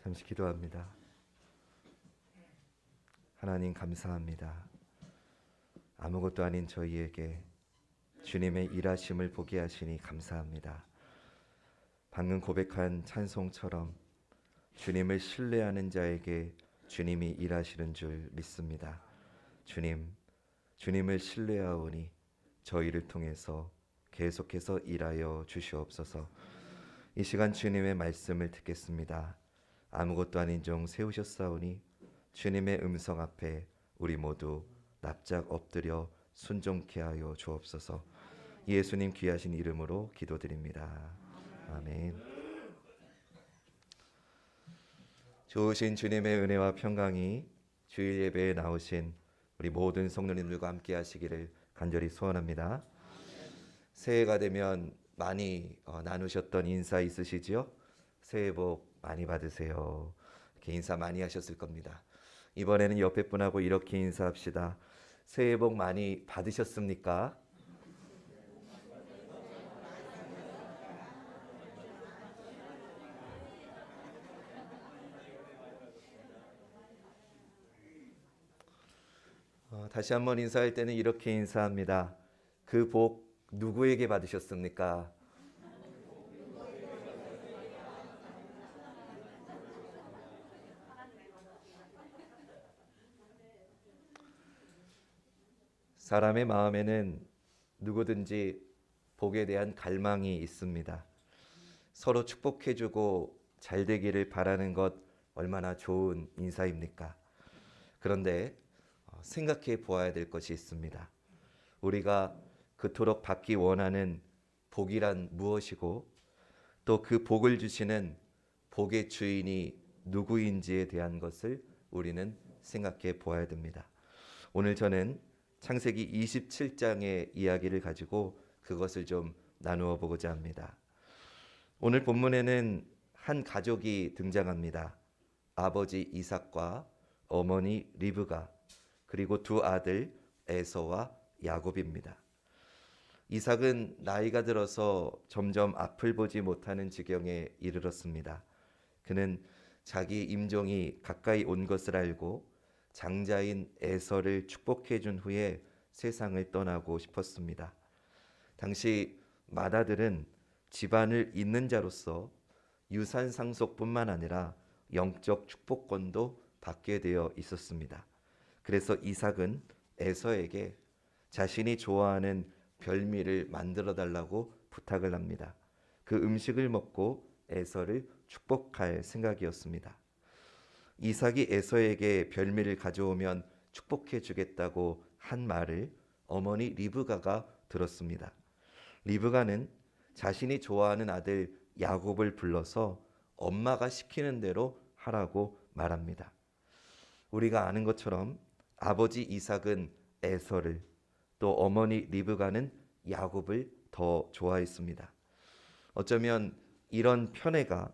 잠시 기도합니다. 하나님 감사합니다. 아무것도 아닌 저희에게 주님의 일하심을 보게 하시니 감사합니다. 방금 고백한 찬송처럼 주님을 신뢰하는 자에게 주님이 일하시는 줄 믿습니다. 주님을 신뢰하오니 저희를 통해서 계속해서 일하여 주시옵소서. 이 시간 주님의 말씀을 듣겠습니다. 아무것도 아닌 종 세우셨사오니 주님의 음성 앞에 우리 모두 납작 엎드려 순종케 하여 주옵소서. 예수님 귀하신 이름으로 기도드립니다. 아멘. 좋으신 주님의 은혜와 평강이 주일 예배에 나오신 우리 모든 성도님들과 함께 하시기를 간절히 소원합니다. 새해가 되면 많이 나누셨던 인사 있으시지요? 새해 복 많이 받으세요. 이렇게 인사 많이 하셨을 겁니다. 이번에는 옆에 분하고 이렇게 인사합시다. 새해 복 많이 받으셨습니까? 다시 한번 인사할 때는 이렇게 인사합니다. 그 복 누구에게 받으셨습니까? 사람의 마음에는 누구든지 복에 대한 갈망이 있습니다. 서로 축복해주고 잘 되기를 바라는 것 얼마나 좋은 인사입니까? 그런데 생각해 보아야 될 것이 있습니다. 우리가 그토록 받기 원하는 복이란 무엇이고 또 그 복을 주시는 복의 주인이 누구인지에 대한 것을 우리는 생각해 보아야 됩니다. 오늘 저는 창세기 27장의 이야기를 가지고 그것을 좀 나누어 보고자 합니다. 오늘 본문에는 한 가족이 등장합니다. 아버지 이삭과 어머니 리브가 그리고 두 아들 에서와 야곱입니다. 이삭은 나이가 들어서 점점 앞을 보지 못하는 지경에 이르렀습니다. 그는 자기 임종이 가까이 온 것을 알고 장자인 에서를 축복해 준 후에 세상을 떠나고 싶었습니다. 당시 맏아들은 집안을 잇는 자로서 유산 상속뿐만 아니라 영적 축복권도 받게 되어 있었습니다. 그래서 이삭은 에서에게 자신이 좋아하는 별미를 만들어 달라고 부탁을 합니다. 그 음식을 먹고 에서를 축복할 생각이었습니다. 이삭이 에서에게 별미를 가져오면 축복해 주겠다고 한 말을 어머니 리브가가 들었습니다. 리브가는 자신이 좋아하는 아들 야곱을 불러서 엄마가 시키는 대로 하라고 말합니다. 우리가 아는 것처럼 아버지 이삭은 에서를 또 어머니 리브가는 야곱을 더 좋아했습니다. 어쩌면 이런 편애가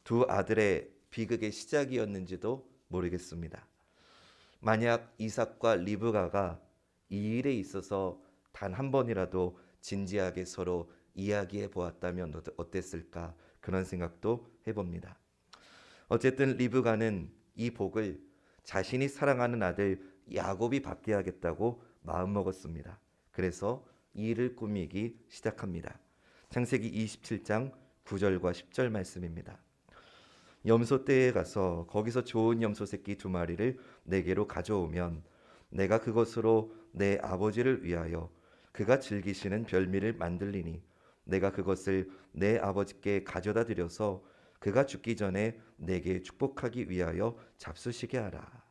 두 아들의 비극의 시작이었는지도 모르겠습니다. 만약 이삭과 리브가가 이 일에 있어서 단 한 번이라도 진지하게 서로 이야기해 보았다면 어땠을까 그런 생각도 해봅니다. 어쨌든 리브가는 이 복을 자신이 사랑하는 아들 야곱이 받게 하겠다고 마음먹었습니다. 그래서 이 일을 꾸미기 시작합니다. 창세기 27장 9절과 10절 말씀입니다. 염소떼에 가서 거기서 좋은 염소 새끼 2마리를 내게로 가져오면 내가 그것으로 내 아버지를 위하여 그가 즐기시는 별미를 만들리니 내가 그것을 내 아버지께 가져다 드려서 그가 죽기 전에 내게 축복하기 위하여 잡수시게 하라.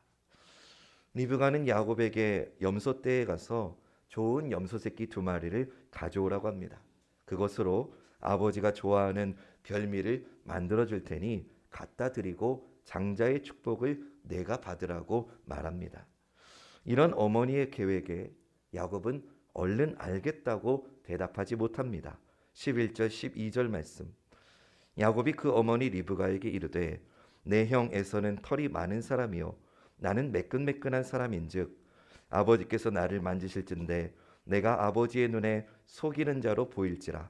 리브가는 야곱에게 염소떼에 가서 좋은 염소 새끼 2마리를 가져오라고 합니다. 그것으로 아버지가 좋아하는 별미를 만들어 줄 테니 갖다 드리고 장자의 축복을 내가 받으라고 말합니다. 이런 어머니의 계획에 야곱은 얼른 알겠다고 대답하지 못합니다. 11절 12절 말씀. 야곱이 그 어머니 리브가에게 이르되 내 형 에서는 털이 많은 사람이요 나는 매끈매끈한 사람인즉 아버지께서 나를 만지실진데 내가 아버지의 눈에 속이는 자로 보일지라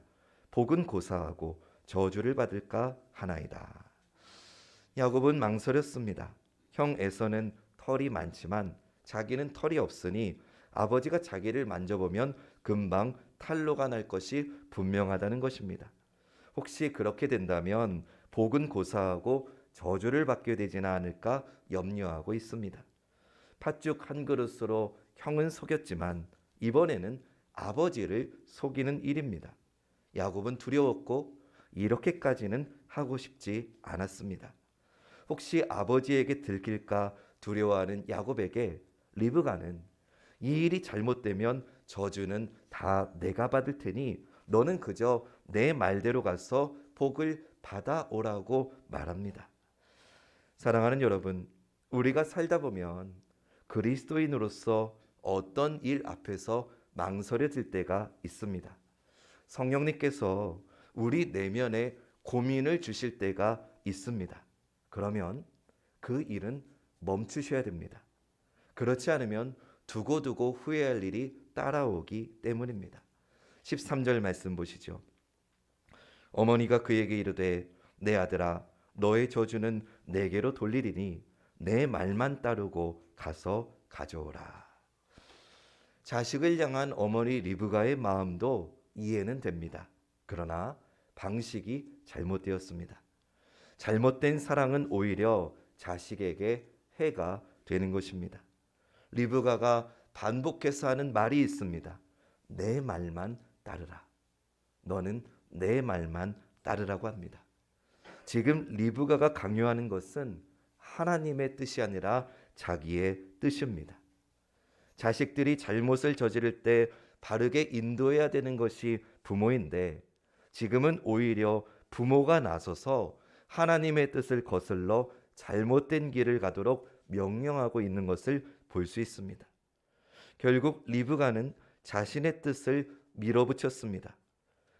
복은 고사하고 저주를 받을까 하나이다. 야곱은 망설였습니다. 형 에서는 털이 많지만 자기는 털이 없으니 아버지가 자기를 만져보면 금방 탈로가 날 것이 분명하다는 것입니다. 혹시 그렇게 된다면 복은 고사하고 저주를 받게 되지는 않을까 염려하고 있습니다. 팥죽 한 그릇으로 형은 속였지만 이번에는 아버지를 속이는 일입니다. 야곱은 두려웠고 이렇게까지는 하고 싶지 않았습니다. 혹시 아버지에게 들킬까 두려워하는 야곱에게 리브가는 이 일이 잘못되면 저주는 다 내가 받을 테니 너는 그저 내 말대로 가서 복을 받아오라고 말합니다. 사랑하는 여러분, 우리가 살다 보면 그리스도인으로서 어떤 일 앞에서 망설여질 때가 있습니다. 성령님께서 우리 내면에 고민을 주실 때가 있습니다. 그러면 그 일은 멈추셔야 됩니다. 그렇지 않으면 두고두고 후회할 일이 따라오기 때문입니다. 13절 말씀 보시죠. 어머니가 그에게 이르되 내 아들아 너의 저주는 내게로 돌리리니 내 말만 따르고 가서 가져오라. 자식을 향한 어머니 리브가의 마음도 이해는 됩니다. 그러나 방식이 잘못되었습니다. 잘못된 사랑은 오히려 자식에게 해가 되는 것입니다. 리브가가 반복해서 하는 말이 있습니다. 내 말만 따르라. 너는 내 말만 따르라고 합니다. 지금 리브가가 강요하는 것은 하나님의 뜻이 아니라 자기의 뜻입니다. 자식들이 잘못을 저지를 때 바르게 인도해야 되는 것이 부모인데 지금은 오히려 부모가 나서서 하나님의 뜻을 거슬러 잘못된 길을 가도록 명령하고 있는 것을 볼 수 있습니다. 결국 리브가는 자신의 뜻을 밀어붙였습니다.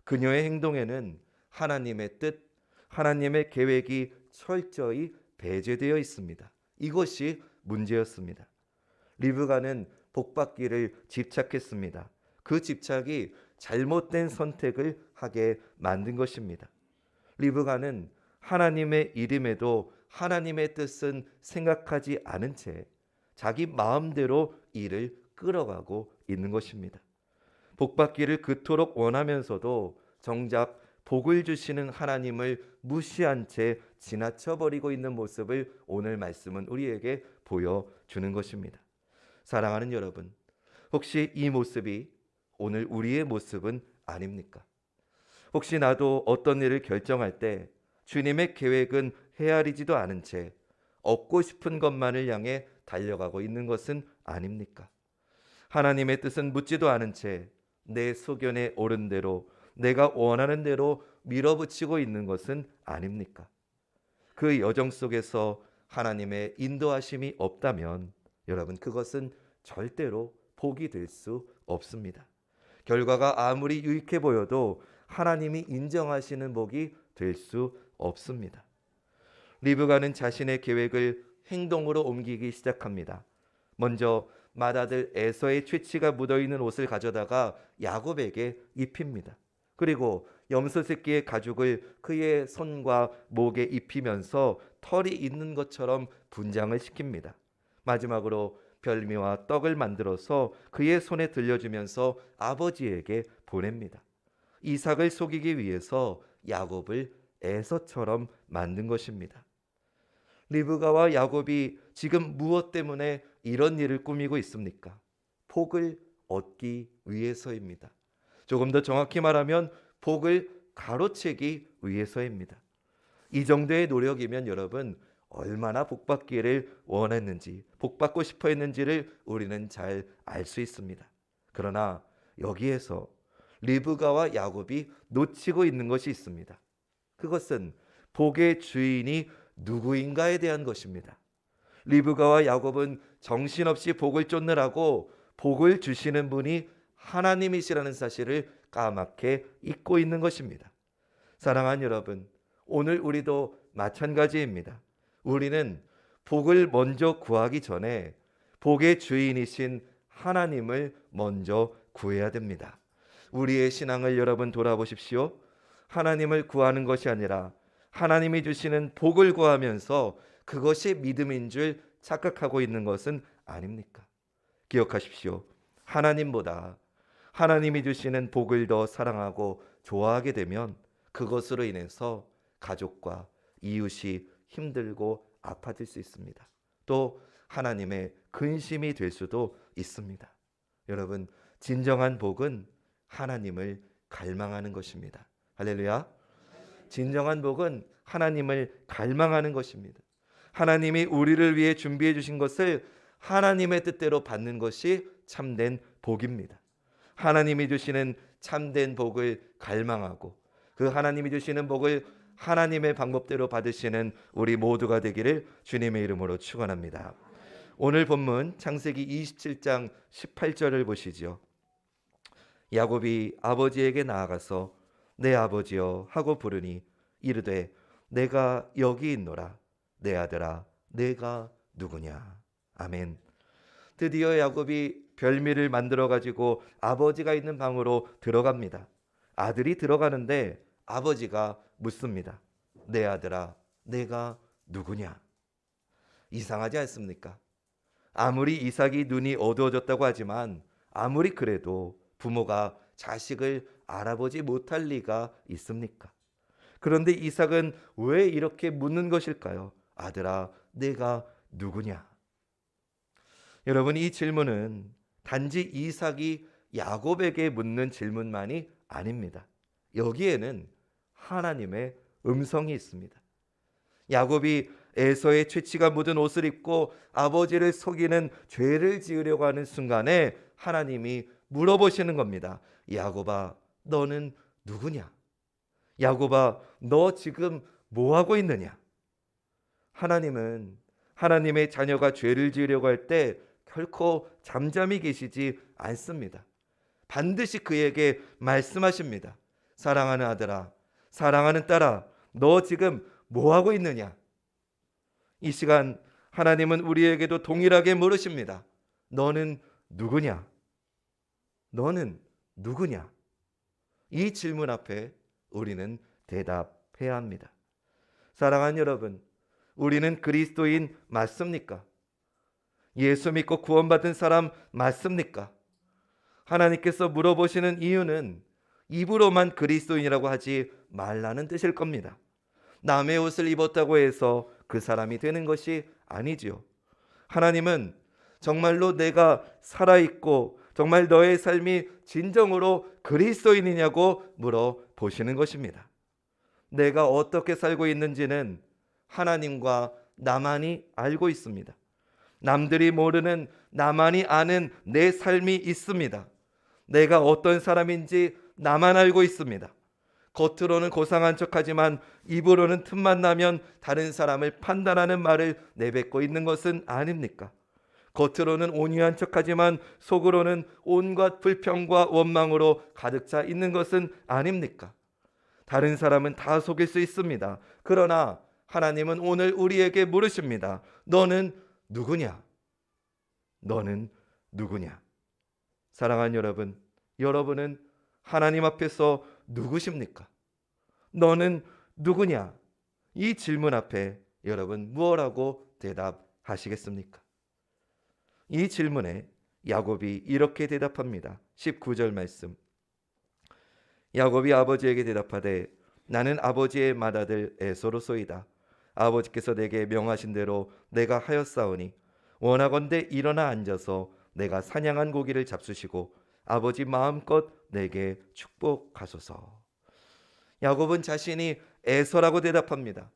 그녀의 행동에는 하나님의 뜻, 하나님의 계획이 철저히 배제되어 있습니다. 이것이 문제였습니다. 리브가는 복받기를 집착했습니다. 그 집착이 잘못된 선택을 하게 만든 것입니다. 리브가는 하나님의 이름에도 하나님의 뜻은 생각하지 않은 채 자기 마음대로 일을 끌어가고 있는 것입니다. 복받기를 그토록 원하면서도 정작 복을 주시는 하나님을 무시한 채 지나쳐버리고 있는 모습을 오늘 말씀은 우리에게 보여주는 것입니다. 사랑하는 여러분, 혹시 이 모습이 오늘 우리의 모습은 아닙니까? 혹시 나도 어떤 일을 결정할 때 주님의 계획은 헤아리지도 않은 채 얻고 싶은 것만을 향해 달려가고 있는 것은 아닙니까? 하나님의 뜻은 묻지도 않은 채 내 소견에 옳은 대로 내가 원하는 대로 밀어붙이고 있는 것은 아닙니까? 그 여정 속에서 하나님의 인도하심이 없다면 여러분 그것은 절대로 복이 될 수 없습니다. 결과가 아무리 유익해 보여도 하나님이 인정하시는 복이 될 수 없습니다. 리브가는 자신의 계획을 행동으로 옮기기 시작합니다. 먼저 맏아들 에서의 취치가 묻어있는 옷을 가져다가 야곱에게 입힙니다. 그리고 염소 새끼의 가죽을 그의 손과 목에 입히면서 털이 있는 것처럼 분장을 시킵니다. 마지막으로 별미와 떡을 만들어서 그의 손에 들려주면서 아버지에게 보냅니다. 이삭을 속이기 위해서 야곱을 에서처럼 만든 것입니다. 리브가와 야곱이 지금 무엇 때문에 이런 일을 꾸미고 있습니까? 복을 얻기 위해서입니다. 조금 더 정확히 말하면 복을 가로채기 위해서입니다. 이 정도의 노력이면 여러분 얼마나 복받기를 원했는지, 복받고 싶어 했는지를 우리는 잘 알 수 있습니다. 그러나 여기에서 리브가와 야곱이 놓치고 있는 것이 있습니다. 그것은 복의 주인이 누구인가에 대한 것입니다. 리브가와 야곱은 정신없이 복을 쫓느라고 복을 주시는 분이 하나님이시라는 사실을 까맣게 잊고 있는 것입니다. 사랑하는 여러분, 오늘 우리도 마찬가지입니다. 우리는 복을 먼저 구하기 전에 복의 주인이신 하나님을 먼저 구해야 됩니다. 우리의 신앙을 여러분 돌아보십시오. 하나님을 구하는 것이 아니라 하나님이 주시는 복을 구하면서 그것이 믿음인 줄 착각하고 있는 것은 아닙니까? 기억하십시오. 하나님보다 하나님이 주시는 복을 더 사랑하고 좋아하게 되면 그것으로 인해서 가족과 이웃이 힘들고 아파질 수 있습니다. 또 하나님의 근심이 될 수도 있습니다. 여러분, 진정한 복은 하나님을 갈망하는 것입니다. 할렐루야. 진정한 복은 하나님을 갈망하는 것입니다. 하나님이 우리를 위해 준비해 주신 것을 하나님의 뜻대로 받는 것이 참된 복입니다. 하나님이 주시는 참된 복을 갈망하고 그 하나님이 주시는 복을 하나님의 방법대로 받으시는 우리 모두가 되기를 주님의 이름으로 축원합니다. 오늘 본문 창세기 27장 18절을 보시죠. 야곱이 아버지에게 나아가서 내 아버지여 하고 부르니 이르되 내가 여기 있노라. 내 아들아 내가 누구냐. 아멘. 드디어 야곱이 별미를 만들어 가지고 아버지가 있는 방으로 들어갑니다. 아들이 들어가는데 아버지가 묻습니다. 내 아들아 내가 누구냐. 이상하지 않습니까? 아무리 이삭이 눈이 어두워졌다고 하지만 아무리 그래도 부모가 자식을 알아보지 못할 리가 있습니까? 그런데 이삭은 왜 이렇게 묻는 것일까요? 아들아 내가 누구냐. 여러분, 이 질문은 단지 이삭이 야곱에게 묻는 질문만이 아닙니다. 여기에는 하나님의 음성이 있습니다. 야곱이 에서의 채취가 묻은 옷을 입고 아버지를 속이는 죄를 지으려고 하는 순간에 하나님이 물어보시는 겁니다. 야곱아 너는 누구냐? 야곱아 너 지금 뭐하고 있느냐? 하나님은 하나님의 자녀가 죄를 지으려고 할 때 결코 잠잠히 계시지 않습니다. 반드시 그에게 말씀하십니다. 사랑하는 아들아, 사랑하는 딸아, 너 지금 뭐하고 있느냐? 이 시간 하나님은 우리에게도 동일하게 물으십니다. 너는 누구냐? 너는 누구냐? 이 질문 앞에 우리는 대답해야 합니다. 사랑하는 여러분, 우리는 그리스도인 맞습니까? 예수 믿고 구원받은 사람 맞습니까? 하나님께서 물어보시는 이유는 입으로만 그리스도인이라고 하지 말라는 뜻일 겁니다. 남의 옷을 입었다고 해서 그 사람이 되는 것이 아니지요. 하나님은 정말로 내가 살아있고 정말 너의 삶이 진정으로 그리스도인이냐고 물어보시는 것입니다. 내가 어떻게 살고 있는지는 하나님과 나만이 알고 있습니다. 남들이 모르는 나만이 아는 내 삶이 있습니다. 내가 어떤 사람인지 나만 알고 있습니다. 겉으로는 고상한 척하지만 입으로는 틈만 나면 다른 사람을 판단하는 말을 내뱉고 있는 것은 아닙니까? 겉으로는 온유한 척하지만 속으로는 온갖 불평과 원망으로 가득 차 있는 것은 아닙니까? 다른 사람은 다 속일 수 있습니다. 그러나 하나님은 오늘 우리에게 물으십니다. 너는 누구냐? 너는 누구냐? 사랑하는 여러분, 여러분은 하나님 앞에서 누구십니까? 너는 누구냐? 이 질문 앞에 여러분 무엇라고 대답하시겠습니까? 이 질문에 야곱이 이렇게 대답합니다. 19절 말씀. 야곱이 아버지에게 대답하되 나는 아버지의 맏아들 에서로소이다. 아버지께서 내게 명하신 대로 내가 하였사오니 원하건대 일어나 앉아서 내가 사냥한 고기를 잡수시고 아버지 마음껏 내게 축복하소서. 야곱은 자신이 에서라고 대답합니다.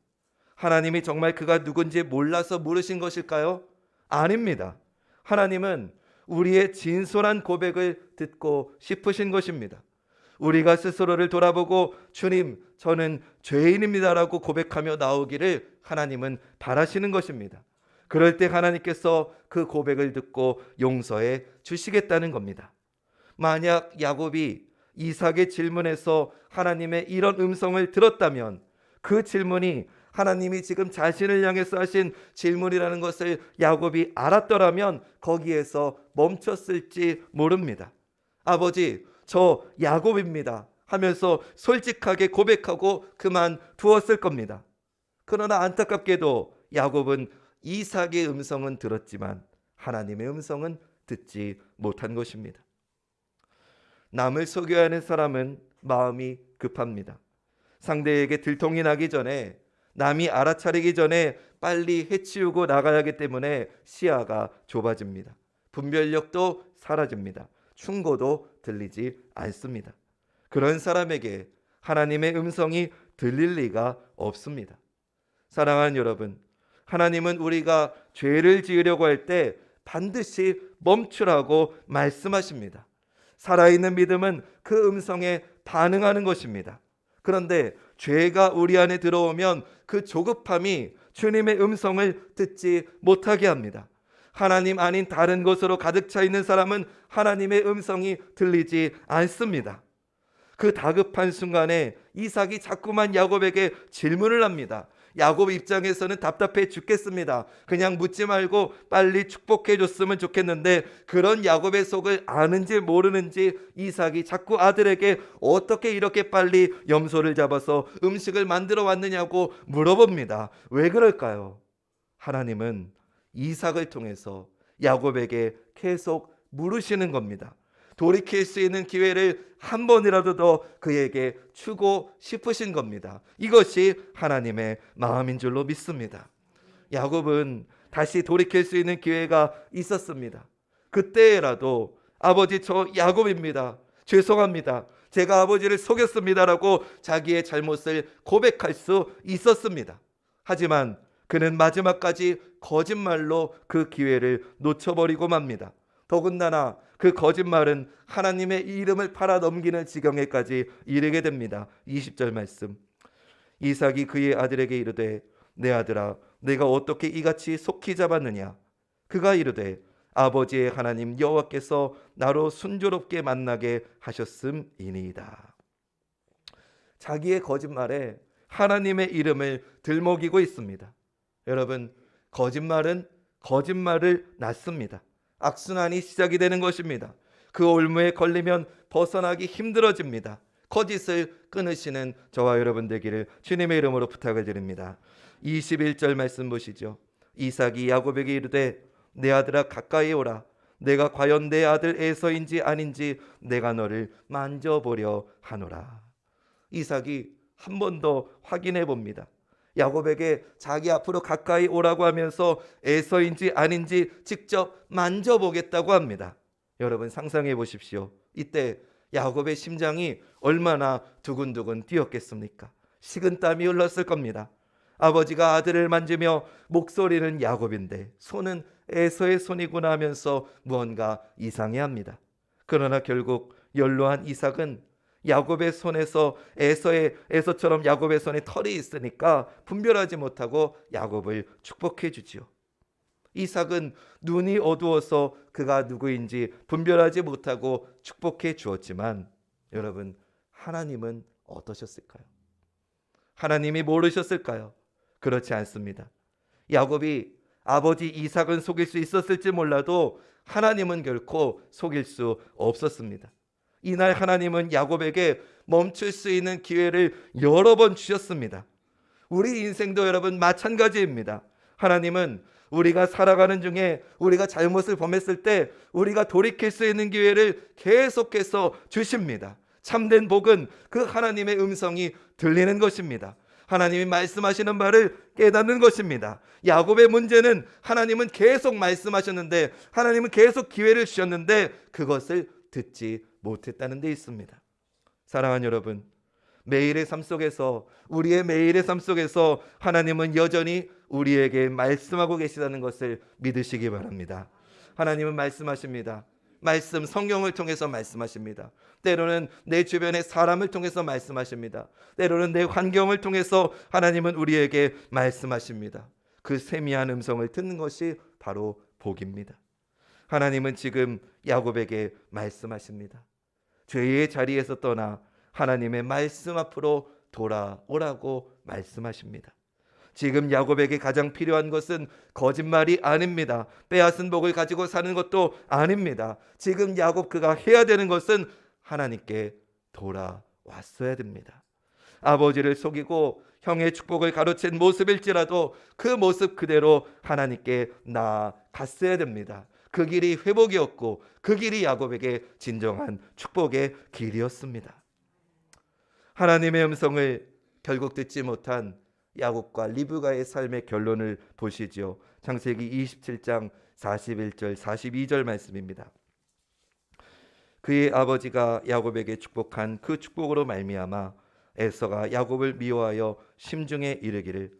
하나님이 정말 그가 누군지 몰라서 물으신 것일까요? 아닙니다. 하나님은 우리의 진솔한 고백을 듣고 싶으신 것입니다. 우리가 스스로를 돌아보고 주님 저는 죄인입니다라고 고백하며 나오기를 하나님은 바라시는 것입니다. 그럴 때 하나님께서 그 고백을 듣고 용서해 주시겠다는 겁니다. 만약 야곱이 이삭의 질문에서 하나님의 이런 음성을 들었다면 그 질문이 하나님이 지금 자신을 향해서 하신 질문이라는 것을 야곱이 알았더라면 거기에서 멈췄을지 모릅니다. 아버지, 저 야곱입니다 하면서 솔직하게 고백하고 그만 두었을 겁니다. 그러나 안타깝게도 야곱은 이삭의 음성은 들었지만 하나님의 음성은 듣지 못한 것입니다. 남을 속여야 하는 사람은 마음이 급합니다. 상대에게 들통이 나기 전에, 남이 알아차리기 전에 빨리 해치우고 나가야 하기 때문에 시야가 좁아집니다. 분별력도 사라집니다. 충고도 들리지 않습니다. 그런 사람에게 하나님의 음성이 들릴 리가 없습니다. 사랑하는 여러분, 하나님은 우리가 죄를 지으려고 할 때 반드시 멈추라고 말씀하십니다. 살아있는 믿음은 그 음성에 반응하는 것입니다. 그런데 죄가 우리 안에 들어오면 그 조급함이 주님의 음성을 듣지 못하게 합니다. 하나님 아닌 다른 것으로 가득 차 있는 사람은 하나님의 음성이 들리지 않습니다. 그 다급한 순간에 이삭이 자꾸만 야곱에게 질문을 합니다. 야곱 입장에서는 답답해 죽겠습니다. 그냥 묻지 말고 빨리 축복해 줬으면 좋겠는데, 그런 야곱의 속을 아는지 모르는지 이삭이 자꾸 아들에게 어떻게 이렇게 빨리 염소를 잡아서 음식을 만들어 왔느냐고 물어봅니다. 왜 그럴까요? 하나님은 이삭을 통해서 야곱에게 계속 물으시는 겁니다. 돌이킬 수 있는 기회를 한 번이라도 더 그에게 주고 싶으신 겁니다. 이것이 하나님의 마음인 줄로 믿습니다. 야곱은 다시 돌이킬 수 있는 기회가 있었습니다. 그때라도 아버지, 저 야곱입니다. 죄송합니다. 제가 아버지를 속였습니다라고 자기의 잘못을 고백할 수 있었습니다. 하지만 그는 마지막까지 거짓말로 그 기회를 놓쳐버리고 맙니다. 더군다나 그 거짓말은 하나님의 이름을 팔아 넘기는 지경에까지 이르게 됩니다. 20절 말씀. 이삭이 그의 아들에게 이르되 내 아들아, 내가 어떻게 이같이 속히 잡았느냐? 그가 이르되 아버지의 하나님 여호와께서 나로 순조롭게 만나게 하셨음이니이다. 자기의 거짓말에 하나님의 이름을 들먹이고 있습니다. 여러분, 거짓말은 거짓말을 낳습니다. 악순환이 시작이 되는 것입니다. 그 올무에 걸리면 벗어나기 힘들어집니다. 거짓을 끊으시는 저와 여러분 되기를 주님의 이름으로 부탁을 드립니다. 21절 말씀 보시죠. 이삭이 야곱에게 이르되 내 아들아 가까이 오라. 내가 과연 내 아들 에서인지 아닌지 내가 너를 만져보려 하노라. 이삭이 한 번 더 확인해 봅니다. 야곱에게 자기 앞으로 가까이 오라고 하면서 에서인지 아닌지 직접 만져보겠다고 합니다. 여러분 상상해 보십시오. 이때 야곱의 심장이 얼마나 두근두근 뛰었겠습니까? 식은땀이 흘렀을 겁니다. 아버지가 아들을 만지며 목소리는 야곱인데 손은 에서의 손이구나 하면서 무언가 이상해합니다. 그러나 결국 연로한 이삭은 야곱의 손에서 에서처럼 야곱의 손에 털이 있으니까 분별하지 못하고 야곱을 축복해 주지요. 이삭은 눈이 어두워서 그가 누구인지 분별하지 못하고 축복해 주었지만 여러분, 하나님은 어떠셨을까요? 하나님이 모르셨을까요? 그렇지 않습니다. 야곱이 아버지 이삭은 속일 수 있었을지 몰라도 하나님은 결코 속일 수 없었습니다. 이날 하나님은 야곱에게 멈출 수 있는 기회를 여러 번 주셨습니다. 우리 인생도 여러분 마찬가지입니다. 하나님은 우리가 살아가는 중에 우리가 잘못을 범했을 때 우리가 돌이킬 수 있는 기회를 계속해서 주십니다. 참된 복은 그 하나님의 음성이 들리는 것입니다. 하나님이 말씀하시는 말을 깨닫는 것입니다. 야곱의 문제는 하나님은 계속 말씀하셨는데, 하나님은 계속 기회를 주셨는데 그것을 듣지 못했다는 데 있습니다. 사랑하는 여러분, 매일의 삶 속에서, 우리의 매일의 삶 속에서 하나님은 여전히 우리에게 말씀하고 계시다는 것을 믿으시기 바랍니다. 하나님은 말씀하십니다. 말씀, 성경을 통해서 말씀하십니다. 때로는 내 주변의 사람을 통해서 말씀하십니다. 때로는 내 환경을 통해서 하나님은 우리에게 말씀하십니다. 그 세미한 음성을 듣는 것이 바로 복입니다. 하나님은 지금 야곱에게 말씀하십니다. 죄의 자리에서 떠나 하나님의 말씀 앞으로 돌아오라고 말씀하십니다. 지금 야곱에게 가장 필요한 것은 거짓말이 아닙니다. 빼앗은 복을 가지고 사는 것도 아닙니다. 지금 야곱 그가 해야 되는 것은 하나님께 돌아왔어야 됩니다. 아버지를 속이고 형의 축복을 가로챈 모습일지라도 그 모습 그대로 하나님께 나아갔어야 됩니다. 그 길이 회복이었고 그 길이 야곱에게 진정한 축복의 길이었습니다. 하나님의 음성을 결국 듣지 못한 야곱과 리브가의 삶의 결론을 보시지요. 창세기 27장 41절 42절 말씀입니다. 그의 아버지가 야곱에게 축복한 그 축복으로 말미암아 에서가 야곱을 미워하여 심중에 이르기를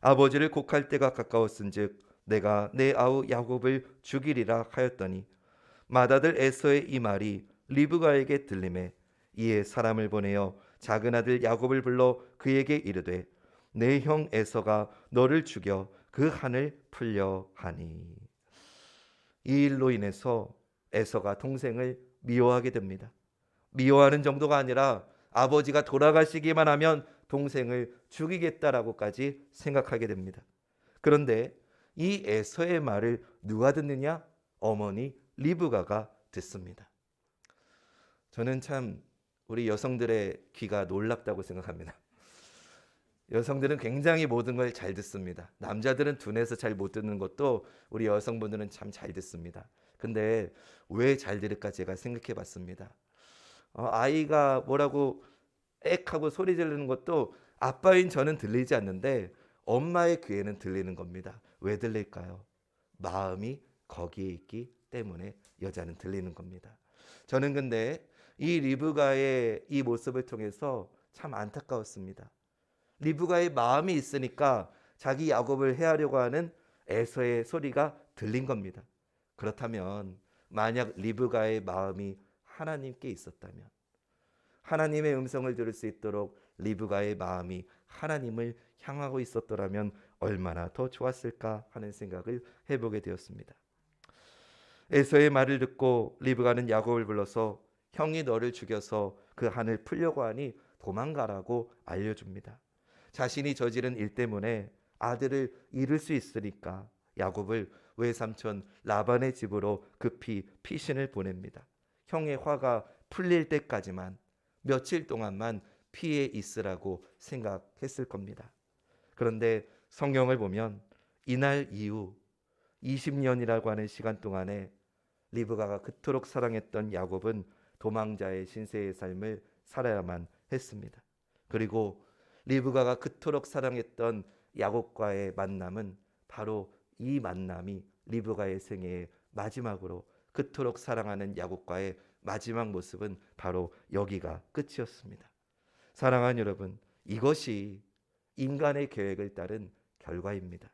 아버지를 곡할 때가 가까웠은즉 내가 내 아우 야곱을 죽이리라 하였더니 맏아들 에서의 이 말이 리브가에게 들리매 이에 사람을 보내어 작은 아들 야곱을 불러 그에게 이르되 내 형 에서가 너를 죽여 그 한을 풀려 하니. 이 일로 인해서 에서가 동생을 미워하게 됩니다. 미워하는 정도가 아니라 아버지가 돌아가시기만 하면 동생을 죽이겠다라고까지 생각하게 됩니다. 그런데 이 에서의 말을 누가 듣느냐? 어머니 리브가가 듣습니다. 저는 참 우리 여성들의 귀가 놀랍다고 생각합니다. 여성들은 굉장히 모든 걸 잘 듣습니다. 남자들은 둔해서 잘 못 듣는 것도 우리 여성분들은 참 잘 듣습니다. 근데 왜 잘 들을까 제가 생각해 봤습니다. 아이가 뭐라고 액하고 소리 지르는 것도 아빠인 저는 들리지 않는데 엄마의 귀에는 들리는 겁니다. 왜 들릴까요? 마음이 거기에 있기 때문에 여자는 들리는 겁니다. 저는 근데 이 리브가의 이 모습을 통해서 참 안타까웠습니다. 리브가의 마음이 있으니까 자기 야곱을 해하려고 하는 에서의 소리가 들린 겁니다. 그렇다면 만약 리브가의 마음이 하나님께 있었다면, 하나님의 음성을 들을 수 있도록 리브가의 마음이 하나님을 향하고 있었더라면 얼마나 더 좋았을까 하는 생각을 해보게 되었습니다. 에서의 말을 듣고 리브가는 야곱을 불러서 형이 너를 죽여서 그 한을 풀려고 하니 도망가라고 알려줍니다. 자신이 저지른 일 때문에 아들을 잃을 수 있으니까 야곱을 외삼촌 라반의 집으로 급히 피신을 보냅니다. 형의 화가 풀릴 때까지만 며칠 동안만 피해 있으라고 생각했을 겁니다. 그런데 성경을 보면 이날 이후 20년이라고 하는 시간 동안에 리브가가 그토록 사랑했던 야곱은 도망자의 신세의 삶을 살아야만 했습니다. 그리고 리브가가 그토록 사랑했던 야곱과의 만남은 바로 이 만남이 리브가의 생애의 마지막으로 그토록 사랑하는 야곱과의 마지막 모습은 바로 여기가 끝이었습니다. 사랑하는 여러분, 이것이 인간의 계획을 따른 결과입니다.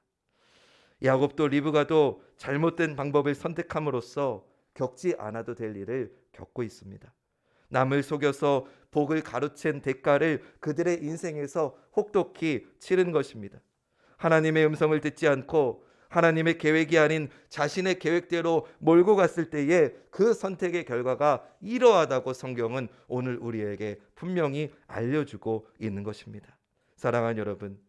야곱도 리브가도 잘못된 방법을 선택함으로써 겪지 않아도 될 일을 겪고 있습니다. 남을 속여서 복을 가로챈 대가를 그들의 인생에서 혹독히 치른 것입니다. 하나님의 음성을 듣지 않고 하나님의 계획이 아닌 자신의 계획대로 몰고 갔을 때에 그 선택의 결과가 이러하다고 성경은 오늘 우리에게 분명히 알려주고 있는 것입니다. 사랑하는 여러분,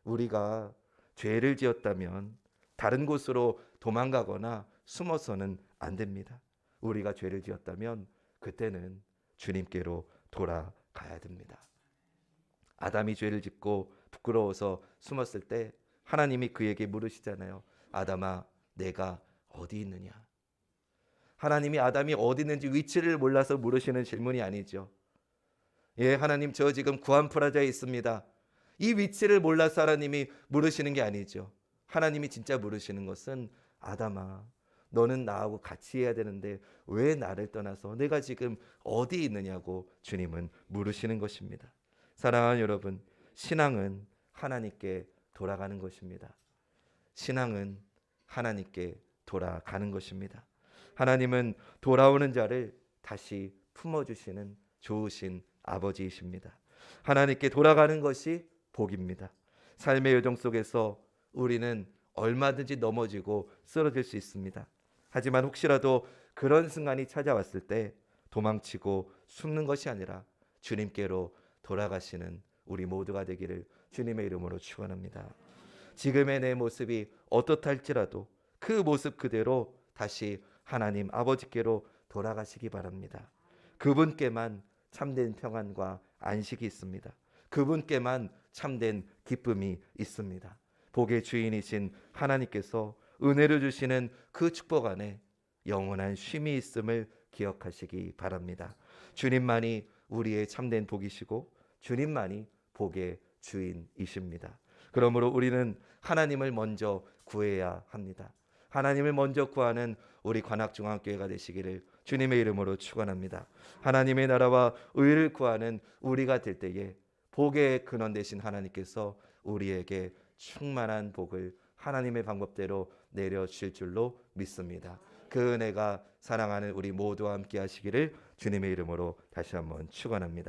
우리가 죄를 지었다면 다른 곳으로 도망가거나 숨어서는 안 됩니다. 우리가 죄를 지었다면 그때는 주님께로 돌아가야 됩니다. 아담이 죄를 짓고 부끄러워서 숨었을 때 하나님이 그에게 물으시잖아요. 아담아, 내가 어디 있느냐? 하나님이 아담이 어디 있는지 위치를 몰라서 물으시는 질문이 아니죠. 예, 하나님 저 지금 구한프라자에 있습니다. 이 위치를 몰라서 하나님이 물으시는 게 아니죠. 하나님이 진짜 물으시는 것은 아담아, 너는 나하고 같이 해야 되는데 왜 나를 떠나서 내가 지금 어디 있느냐고 주님은 물으시는 것입니다. 사랑하는 여러분, 신앙은 하나님께 돌아가는 것입니다. 신앙은 하나님께 돌아가는 것입니다. 하나님은 돌아오는 자를 다시 품어주시는 좋으신 아버지이십니다. 하나님께 돌아가는 것이 복입니다. 삶의 여정 속에서 우리는 얼마든지 넘어지고 쓰러질 수 있습니다. 하지만 혹시라도 그런 순간이 찾아왔을 때 도망치고 숨는 것이 아니라 주님께로 돌아가시는 우리 모두가 되기를 주님의 이름으로 축원합니다. 지금의 내 모습이 어떻다 할지라도 그 모습 그대로 다시 하나님 아버지께로 돌아가시기 바랍니다. 그분께만 참된 평안과 안식이 있습니다. 그분께만 참된 기쁨이 있습니다. 복의 주인이신 하나님께서 은혜를 주시는 그 축복 안에 영원한 쉼이 있음을 기억하시기 바랍니다. 주님만이 우리의 참된 복이시고 주님만이 복의 주인이십니다. 그러므로 우리는 하나님을 먼저 구해야 합니다. 하나님을 먼저 구하는 우리 관악중앙교회가 되시기를 주님의 이름으로 축원합니다. 하나님의 나라와 의를 구하는 우리가 될 때에 복의 근원 되신 하나님께서 우리에게 충만한 복을 하나님의 방법대로 내려주실 줄로 믿습니다. 그 은혜가 사랑하는 우리 모두와 함께 하시기를 주님의 이름으로 다시 한번 축원합니다.